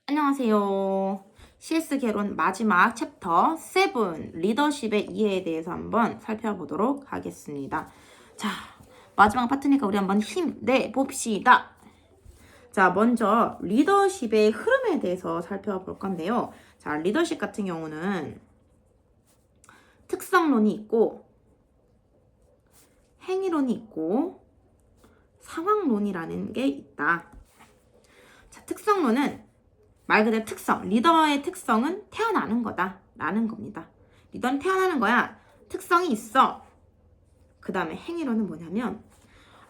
안녕하세요. CS 개론 마지막 챕터 7 리더십의 이해에 대해서 한번 살펴보도록 하겠습니다. 자, 마지막 파트니까 우리 한번 힘내 봅시다. 자, 먼저 리더십의 흐름에 대해서 살펴볼 건데요. 자, 리더십 같은 경우는 특성론이 있고 행위론이 있고 상황론이라는 게 있다. 자, 특성론은 말 그대로 특성, 리더의 특성은 태어나는 거다 라는 겁니다. 리더는 태어나는 거야. 특성이 있어. 그 다음에 행위로는 뭐냐면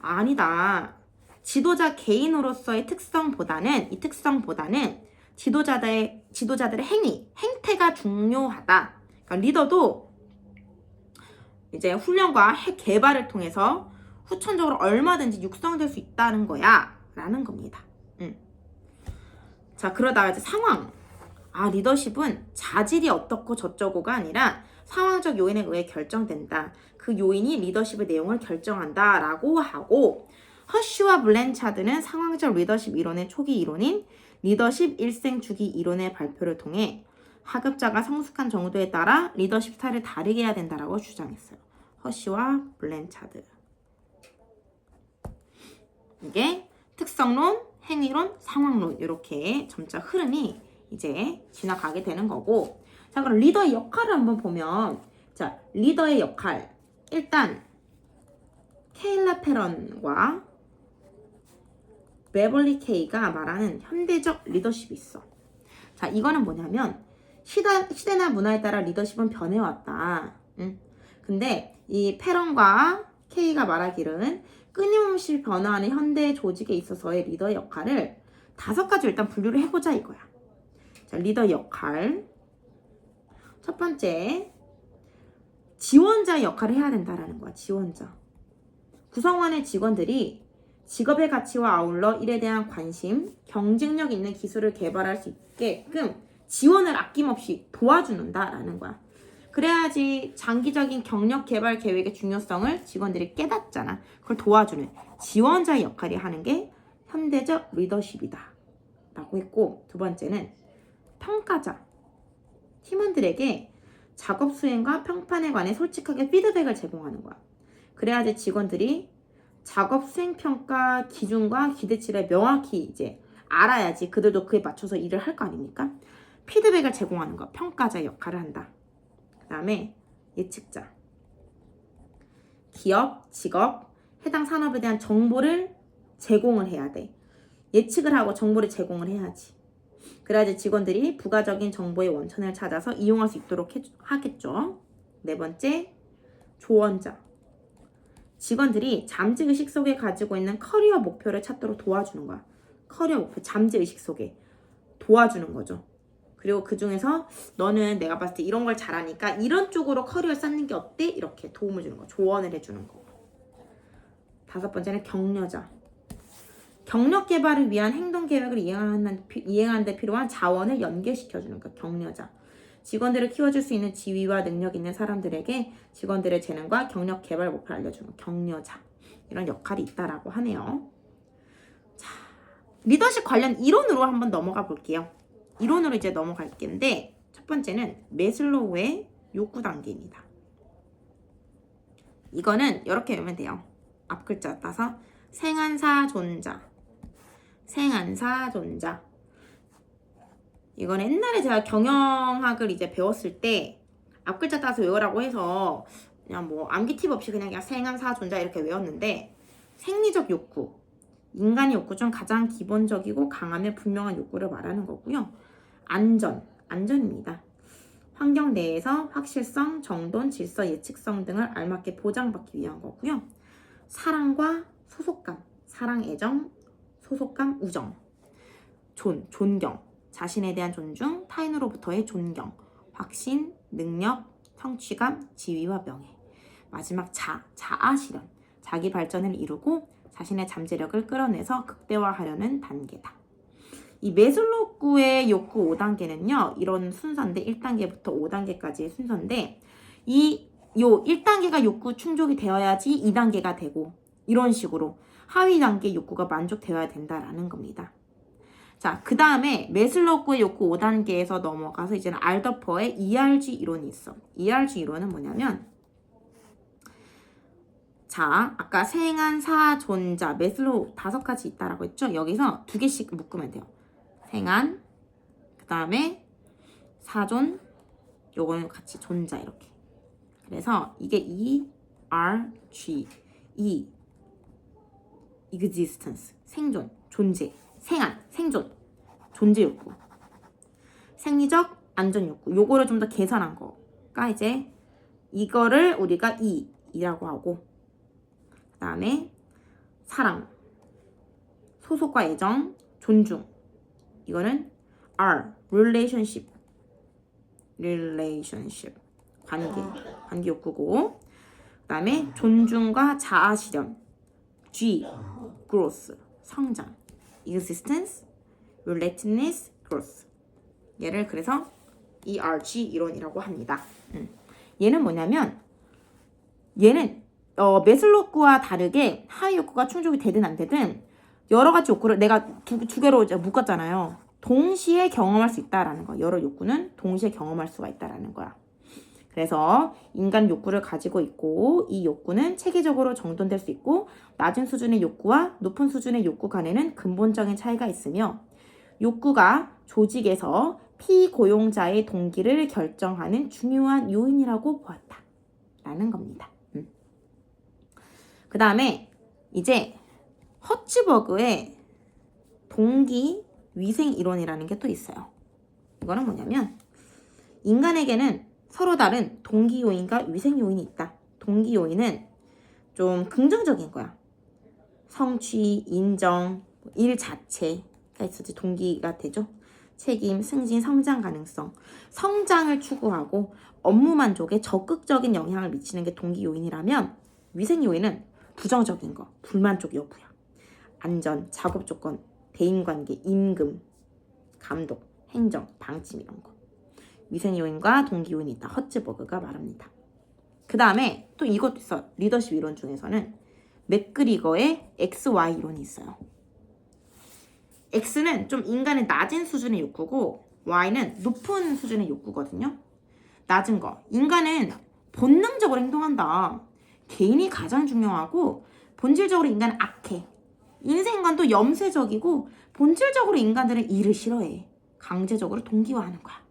아니다. 지도자 개인으로서의 특성보다는 지도자들의 행태가 중요하다. 그러니까 리더도 이제 훈련과 개발을 통해서 후천적으로 얼마든지 육성될 수 있다는 거야 라는 겁니다. 자, 그러다가 이제 상황. 리더십은 자질이 어떻고 저쩌고가 아니라 상황적 요인에 의해 결정된다. 그 요인이 리더십의 내용을 결정한다 라고 하고, 허쉬와 블렌차드는 상황적 리더십 이론의 초기 이론인 리더십 일생 주기 이론의 발표를 통해 하급자가 성숙한 정도에 따라 리더십 스타일을 다르게 해야 된다라고 주장했어요. 허쉬와 블렌차드. 이게 특성론, 행위론, 상황론 이렇게 점차 흐름이 이제 지나가게 되는 거고, 자, 그럼 리더의 역할을 한번 보면, 자, 리더의 역할 일단 케일라 페런과 베벌리 케이가 말하는 현대적 리더십이 있어. 자, 이거는 뭐냐면 시대나 문화에 따라 리더십은 변해왔다. 근데 이 페런과 케이가 말하기로는 끊임없이 변화하는 현대 조직에 있어서의 리더의 역할을 5가지 일단 분류를 해보자 이거야. 자, 리더 역할. 첫 번째, 지원자 역할을 해야 된다라는 거야. 지원자. 구성원의 직원들이 직업의 가치와 아울러 일에 대한 관심, 경쟁력 있는 기술을 개발할 수 있게끔 지원을 아낌없이 도와주는다라는 거야. 그래야지 장기적인 경력 개발 계획의 중요성을 직원들이 깨닫잖아. 그걸 도와주는 지원자의 역할이 하는 게 현대적 리더십이다 라고 했고, 두 번째는 평가자. 팀원들에게 작업 수행과 평판에 관해 솔직하게 피드백을 제공하는 거야. 그래야지 직원들이 작업 수행 평가 기준과 기대치를 명확히 이제 알아야지 그들도 그에 맞춰서 일을 할 거 아닙니까? 피드백을 제공하는 거, 평가자 역할을 한다. 그 다음에 예측자. 기업, 직업, 해당 산업에 대한 정보를 제공을 해야 돼. 예측을 하고 정보를 제공을 해야지. 그래야지 직원들이 부가적인 정보의 원천을 찾아서 이용할 수 있도록 하겠죠. 네 번째, 조언자. 직원들이 잠재의식 속에 가지고 있는 커리어 목표를 찾도록 도와주는 거야. 커리어 목표, 잠재의식 속에 도와주는 거죠. 그리고 그 중에서 너는 내가 봤을 때 이런 걸 잘하니까 이런 쪽으로 커리어를 쌓는 게 어때? 이렇게 도움을 주는 거, 조언을 해주는 거. 5번째는 격려자. 경력 개발을 위한 행동 계획을 이행하는 데 필요한 자원을 연계시켜주는 거, 격려자. 직원들을 키워줄 수 있는 지위와 능력 있는 사람들에게 직원들의 재능과 경력 개발 목표를 알려주는 거, 격려자. 이런 역할이 있다라고 하네요. 자, 리더십 관련 이론으로 한번 넘어가 볼게요. 이론으로 이제 넘어갈 텐데, 첫 번째는 메슬로우의 욕구 단계입니다. 이거는 이렇게 외우면 돼요. 앞 글자 따서 생안사존자. 이거는 옛날에 제가 경영학을 이제 배웠을 때 앞 글자 따서 외우라고 해서 그냥 뭐 암기 팁 없이 그냥 생안사존자 이렇게 외웠는데, 생리적 욕구, 인간의 욕구 중 가장 기본적이고 강하며 분명한 욕구를 말하는 거고요. 안전입니다. 환경 내에서 확실성, 정돈, 질서, 예측성 등을 알맞게 보장받기 위한 거고요. 사랑과 소속감, 사랑, 애정, 소속감, 우정. 존경, 자신에 대한 존중, 타인으로부터의 존경, 확신, 능력, 성취감, 지위와 명예. 마지막 자아 실현, 자기 발전을 이루고 자신의 잠재력을 끌어내서 극대화하려는 단계다. 이 메슬로우의 욕구 5단계는요, 이런 순서인데 1단계부터 5단계까지의 순서인데, 요 1단계가 욕구 충족이 되어야지 2단계가 되고, 이런 식으로 하위 단계 욕구가 만족되어야 된다라는 겁니다. 자, 그 다음에 매슬로우의 욕구 5단계에서 넘어가서 이제는 알더퍼의 ERG 이론이 있어. ERG 이론은 뭐냐면 자, 아까 생한, 사, 존자, 매슬로우 5가지 있다라고 했죠? 여기서 2개씩 묶으면 돼요. 생한, 그 다음에 사존, 요거는 같이 존자 이렇게. 그래서 이게 ERG, existence, 생존, 존재, 생한, 생존, 존재 욕구, 생리적 안전 욕구. 요거를 좀 더 개선한 거가 이제 이거를 우리가 E라고 하고, 그 다음에 사랑, 소속과 애정, 존중. 이거는 R, relationship, 관계 욕구고, 그 다음에 존중과 자아 실현, G, growth, 성장, existence, relatedness, growth. 얘를 그래서 ERG 이론이라고 합니다. 얘는 뭐냐면 얘는 매슬로우와 다르게 하위 욕구가 충족이 되든 안 되든 여러 가지 욕구를 내가 두 개로 이제 묶었잖아요. 동시에 경험할 수 있다라는 거. 여러 욕구는 동시에 경험할 수가 있다라는 거야. 그래서 인간 욕구를 가지고 있고 이 욕구는 체계적으로 정돈될 수 있고 낮은 수준의 욕구와 높은 수준의 욕구 간에는 근본적인 차이가 있으며 욕구가 조직에서 피고용자의 동기를 결정하는 중요한 요인이라고 보았다라는 겁니다. 그 다음에 이제 허츠버그의 동기 위생 이론이라는 게 또 있어요. 이거는 뭐냐면 인간에게는 서로 다른 동기 요인과 위생 요인이 있다. 동기 요인은 좀 긍정적인 거야. 성취, 인정, 일 자체가 있어야지 동기가 되죠. 책임, 승진, 성장 가능성. 성장을 추구하고 업무 만족에 적극적인 영향을 미치는 게 동기 요인이라면 위생 요인은 부정적인 거, 불만족 여부야. 안전, 작업 조건, 대인관계, 임금, 감독, 행정, 방침 이런 거. 위생 요인과 동기 요인이 있다. 허츠버그가 말합니다. 그 다음에 또 이것도 있어. 리더십 이론 중에서는 맥그리거의 XY 이론이 있어요. X는 좀 인간의 낮은 수준의 욕구고 Y는 높은 수준의 욕구거든요. 낮은 거. 인간은 본능적으로 행동한다. 개인이 가장 중요하고 본질적으로 인간은 악해. 인생관도 염세적이고 본질적으로 인간들은 일을 싫어해. 강제적으로 동기화하는 거야.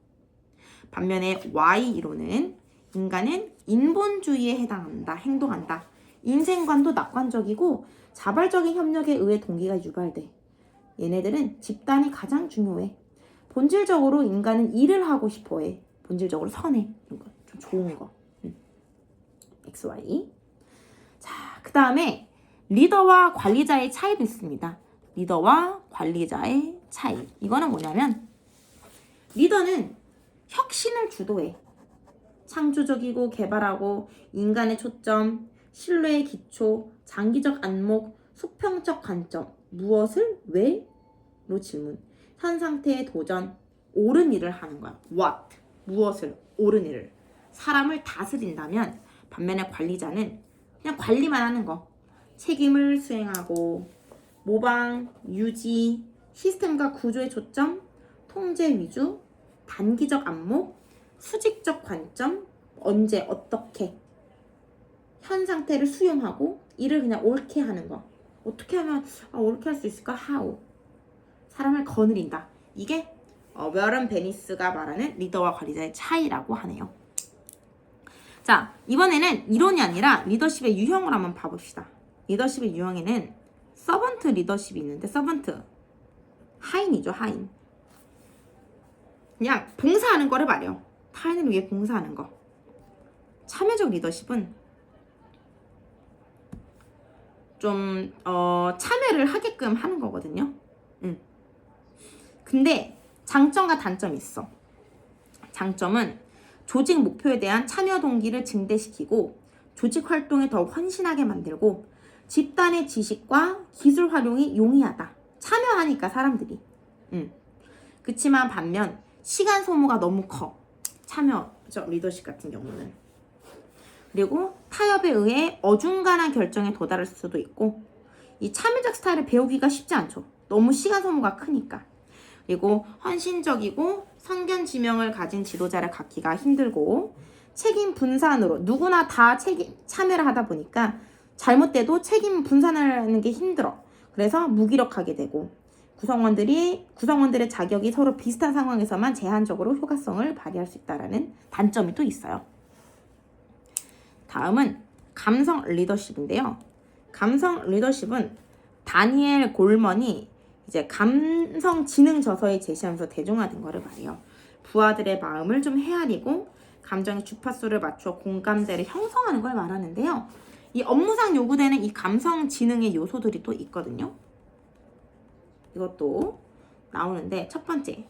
반면에 Y 이론은 인간은 인본주의에 해당한다, 행동한다. 인생관도 낙관적이고 자발적인 협력에 의해 동기가 유발돼. 얘네들은 집단이 가장 중요해. 본질적으로 인간은 일을 하고 싶어해. 본질적으로 선해. 이런 거, 좀 좋은 거. XY. 자, 그 다음에 리더와 관리자의 차이도 있습니다. 리더와 관리자의 차이. 이거는 뭐냐면 리더는 혁신을 주도해. 창조적이고 개발하고 인간의 초점, 신뢰의 기초, 장기적 안목, 수평적 관점, 무엇을 왜로 질문, 현 상태의 도전, 옳은 일을 하는 거야. what, 무엇을, 옳은 일을. 사람을 다스린다면 반면에 관리자는 그냥 관리만 하는 거. 책임을 수행하고 모방, 유지, 시스템과 구조의 초점, 통제 위주, 단기적 안목, 수직적 관점, 언제, 어떻게, 현 상태를 수용하고 일을 그냥 옳게 하는 거. 어떻게 하면 옳게 할 수 있을까? How. 사람을 거느린다. 이게 워런 베니스가 말하는 리더와 관리자의 차이라고 하네요. 자, 이번에는 이론이 아니라 리더십의 유형을 한번 봐봅시다. 리더십의 유형에는 서번트 리더십이 있는데 서번트 하인이죠. 하인. 그냥 봉사하는 거를 말해요. 타인을 위해 봉사하는 거. 참여적 리더십은 좀 참여를 하게끔 하는 거거든요. 근데 장점과 단점이 있어. 장점은 조직 목표에 대한 참여 동기를 증대시키고 조직 활동에 더 헌신하게 만들고 집단의 지식과 기술 활용이 용이하다. 참여하니까 사람들이. 그치만 반면 시간 소모가 너무 커. 참여적 리더십 같은 경우는. 그리고 타협에 의해 어중간한 결정에 도달할 수도 있고 이 참여적 스타일을 배우기가 쉽지 않죠. 너무 시간 소모가 크니까. 그리고 헌신적이고 성견 지명을 가진 지도자를 갖기가 힘들고 책임 분산으로 누구나 다 참여를 하다 보니까 잘못돼도 책임 분산을 하는 게 힘들어. 그래서 무기력하게 되고 구성원들의 자격이 서로 비슷한 상황에서만 제한적으로 효과성을 발휘할 수 있다는 단점이 또 있어요. 다음은 감성 리더십인데요. 감성 리더십은 다니엘 골먼이 이제 감성 지능 저서에 제시하면서 대중화된 거를 말해요. 부하들의 마음을 좀 헤아리고 감정의 주파수를 맞춰 공감대를 형성하는 걸 말하는데요. 이 업무상 요구되는 이 감성 지능의 요소들이 또 있거든요. 이것도 나오는데 첫 번째,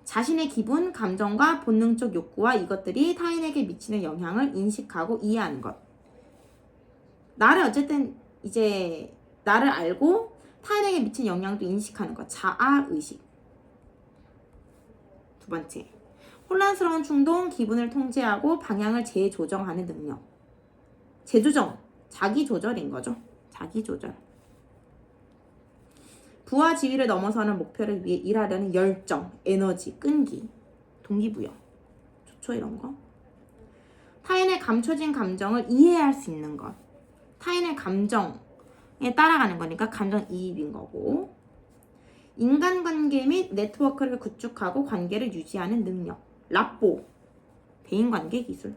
자신의 기분, 감정과 본능적 욕구와 이것들이 타인에게 미치는 영향을 인식하고 이해하는 것. 나를 어쨌든 이제 나를 알고 타인에게 미친 영향도 인식하는 것. 자아의식. 두 번째, 혼란스러운 충동, 기분을 통제하고 방향을 재조정하는 능력. 재조정, 자기조절인 거죠. 자기조절. 부와 지위를 넘어서는 목표를 위해 일하려는 열정, 에너지, 끈기, 동기부여. 좋죠, 이런 거. 타인의 감춰진 감정을 이해할 수 있는 것. 타인의 감정에 따라가는 거니까 감정이입인 거고. 인간관계 및 네트워크를 구축하고 관계를 유지하는 능력. 라뽀, 대인관계 기술.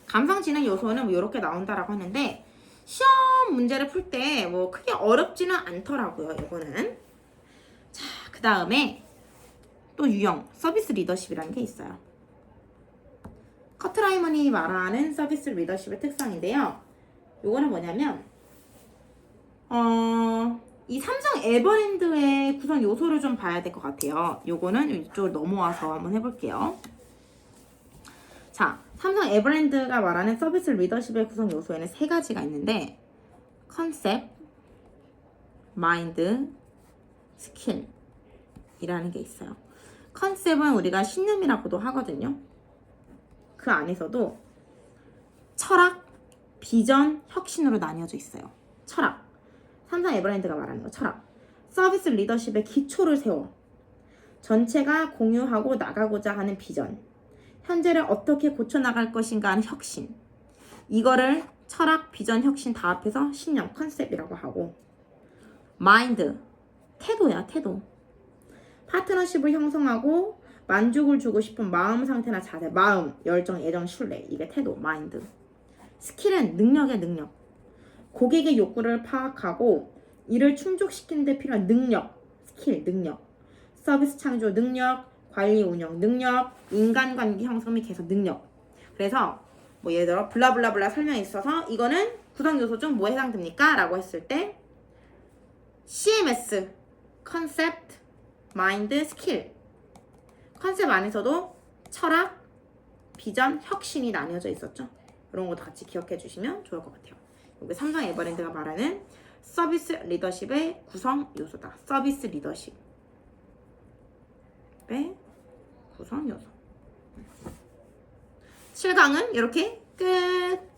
감성지능 요소는 뭐 이렇게 나온다라고 하는데 시험 문제를 풀 때 뭐 크게 어렵지는 않더라고요. 이거는. 자, 그 다음에 또 유형 서비스 리더십이라는 게 있어요. 커트라이먼이 말하는 서비스 리더십의 특성인데요. 요거는 뭐냐면 이 삼성 에버랜드의 구성 요소를 좀 봐야 될 것 같아요. 요거는 이쪽으로 넘어와서 한번 해볼게요. 자, 삼성 에버랜드가 말하는 서비스 리더십의 구성 요소에는 세 가지가 있는데 컨셉, 마인드, 스킬이라는 게 있어요. 컨셉은 우리가 신념이라고도 하거든요. 그 안에서도 철학, 비전, 혁신으로 나뉘어져 있어요. 철학. 삼성 에버랜드가 말하는 거 철학. 서비스 리더십의 기초를 세워 전체가 공유하고 나가고자 하는 비전. 현재를 어떻게 고쳐나갈 것인가 하는 혁신. 이거를 철학, 비전, 혁신 다 합해서 신념, 컨셉이라고 하고 마인드, 태도야, 태도. 파트너십을 형성하고 만족을 주고 싶은 마음 상태나 자세, 마음, 열정, 애정, 신뢰. 이게 태도, 마인드. 스킬은 능력의 능력. 고객의 욕구를 파악하고 이를 충족시키는 데 필요한 능력, 스킬, 능력. 서비스 창조 능력, 관리 운영 능력, 인간관계 형성 및 개선 능력. 그래서 뭐 예를 들어 블라블라블라 설명이 있어서 이거는 구성 요소 중 뭐에 해당됩니까? 라고 했을 때 CMS, 컨셉트, 마인드, 스킬. 컨셉 안에서도 철학, 비전, 혁신이 나뉘어져 있었죠. 이런 거 같이 기억해 주시면 좋을 것 같아요. 이게 삼성 에버랜드가 말하는 서비스 리더십의 구성 요소다. 서비스 리더십의 구성 요소. 7강은 이렇게 끝!